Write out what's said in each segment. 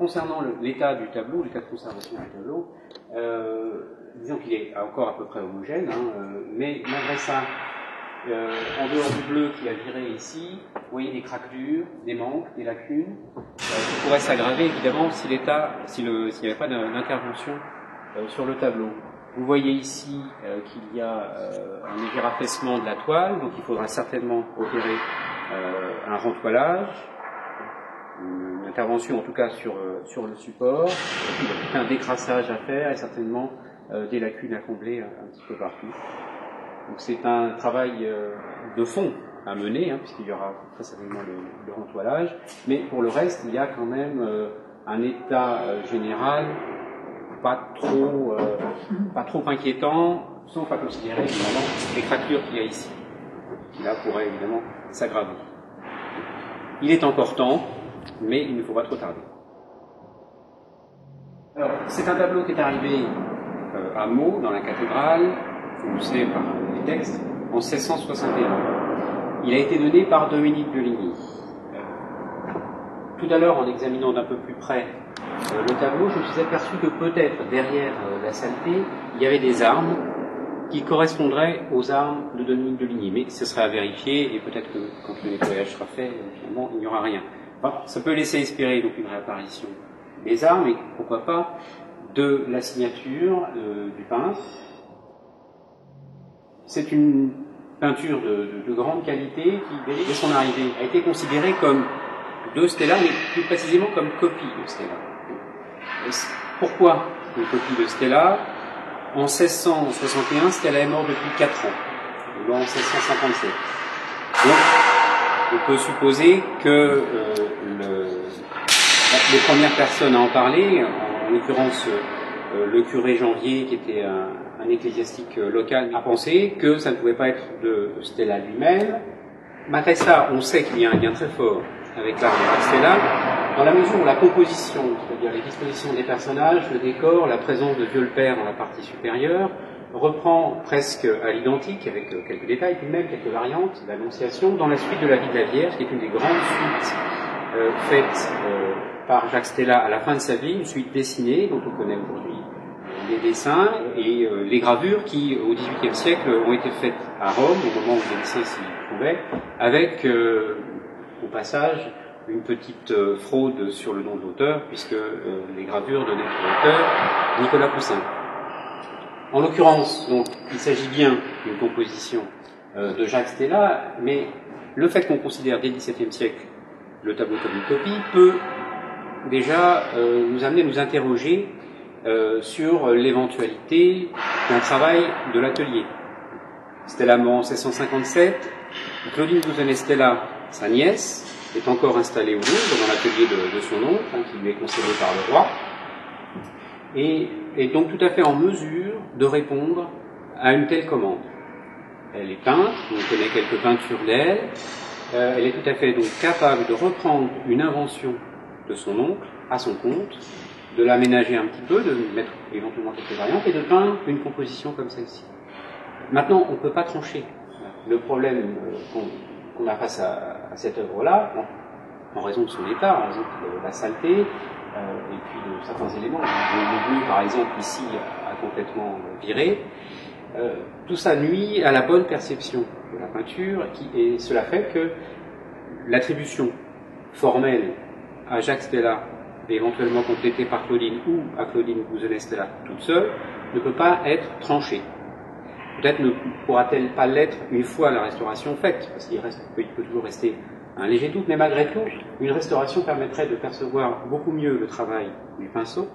concernant l'état du tableau, l'état de conservation du tableau, disons qu'il est encore à peu près homogène, mais malgré ça, en dehors du bleu qu'il a viré ici, vous voyez des craquelures, des manques, des lacunes, qui pourraient s'aggraver évidemment s'il n'y avait pas d'intervention sur le tableau. Vous voyez ici qu'il y a un léger affaissement de la toile, donc il faudra certainement opérer un rentoilage, une intervention en tout cas sur le support, il y a tout un décrassage à faire et certainement des lacunes à combler un petit peu partout. Donc c'est un travail de fond à mener, puisqu'il y aura très certainement le rentoilage, mais pour le reste, il y a quand même un état général pas trop inquiétant, sauf à considérer évidemment les craquelures qu'il y a ici, qui là pourraient évidemment s'aggraver. Il est encore temps, mais il ne faut pas trop tarder. Alors, c'est un tableau qui est arrivé à Meaux, dans la cathédrale, foncé par les textes, en 1661. Il a été donné par Dominique de Ligny. Tout à l'heure, en examinant d'un peu plus près le tableau, je me suis aperçu que peut-être derrière la saleté, il y avait des armes qui correspondraient aux armes de Dominique de Ligny. Mais ce serait à vérifier, et peut-être que quand le nettoyage sera fait, finalement, il n'y aura rien. Enfin, ça peut laisser espérer donc une réapparition des armes, et pourquoi pas de la signature du peintre. C'est une peinture de grande qualité qui, dès son arrivée, a été considérée comme de Stella, mais plus précisément comme copie de Stella. Pourquoi une copie de Stella? En 1661, Stella est mort depuis 4 ans, ou en 1657. Donc, on peut supposer que les premières personnes à en parler, en l'occurrence le curé Janvier, qui était un ecclésiastique local, a pensé que ça ne pouvait pas être de Stella lui-même. Malgré ça, on sait qu'il y a un lien très fort avec l'art de Stella, dans la mesure où la composition, c'est-à-dire les dispositions des personnages, le décor, la présence de Dieu le Père dans la partie supérieure, reprend presque à l'identique, avec quelques détails, puis même quelques variantes, l'Annonciation, dans la suite de la vie de la Vierge, qui est une des grandes suites faites par Jacques Stella à la fin de sa vie, une suite dessinée, dont on connaît aujourd'hui les dessins et les gravures qui, au XVIIIe siècle, ont été faites à Rome, au moment où les dessins s'y trouvaient, avec, au passage, une petite fraude sur le nom de l'auteur, puisque les gravures donnaient pour l'auteur Nicolas Poussin. En l'occurrence, donc, il s'agit bien d'une composition de Jacques Stella, mais le fait qu'on considère dès le XVIIe siècle le tableau comme une copie peut déjà nous amener à nous interroger sur l'éventualité d'un travail de l'atelier. Stella mort en 1657, Claudine Bouzenet-Stella, sa nièce, est encore installée au Louvre, dans l'atelier de son oncle, qui lui est concédé par le roi, et est donc tout à fait en mesure de répondre à une telle commande. Elle est peintre, on connaît quelques peintures d'elle, elle est tout à fait donc capable de reprendre une invention de son oncle à son compte, de l'aménager un petit peu, de mettre éventuellement quelques variantes, et de peindre une composition comme celle-ci. Maintenant, on ne peut pas trancher. Le problème qu'on a face à cette œuvre-là, en raison de son état, en raison de la saleté, et puis de certains éléments, le bleu par exemple ici a complètement viré, tout ça nuit à la bonne perception de la peinture, et cela fait que l'attribution formelle à Jacques Stella, et éventuellement complétée par Claudine ou à Claudine Bouzenet-Stella toute seule, ne peut pas être tranchée. Peut-être ne pourra-t-elle pas l'être une fois la restauration faite, parce qu'il peut toujours rester un léger doute, mais malgré tout, une restauration permettrait de percevoir beaucoup mieux le travail du pinceau,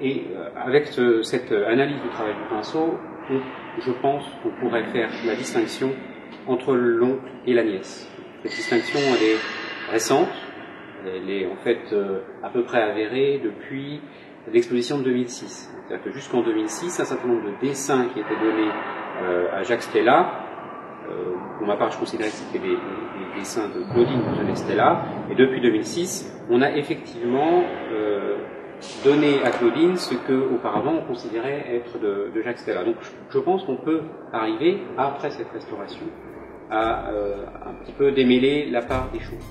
et avec cette analyse du travail du pinceau, je pense qu'on pourrait faire la distinction entre l'oncle et la nièce. Cette distinction, elle est récente, elle est en fait à peu près avérée depuis l'exposition de 2006. C'est-à-dire que jusqu'en 2006, un certain nombre de dessins qui étaient donnés à Jacques Stella, pour ma part je considérais que c'était des dessins de Claudine Bouzenet-Stella, et depuis 2006, on a effectivement donné à Claudine ce qu'auparavant on considérait être de Jacques Stella. Donc je pense qu'on peut arriver, après cette restauration, à un petit peu démêler la part des choses.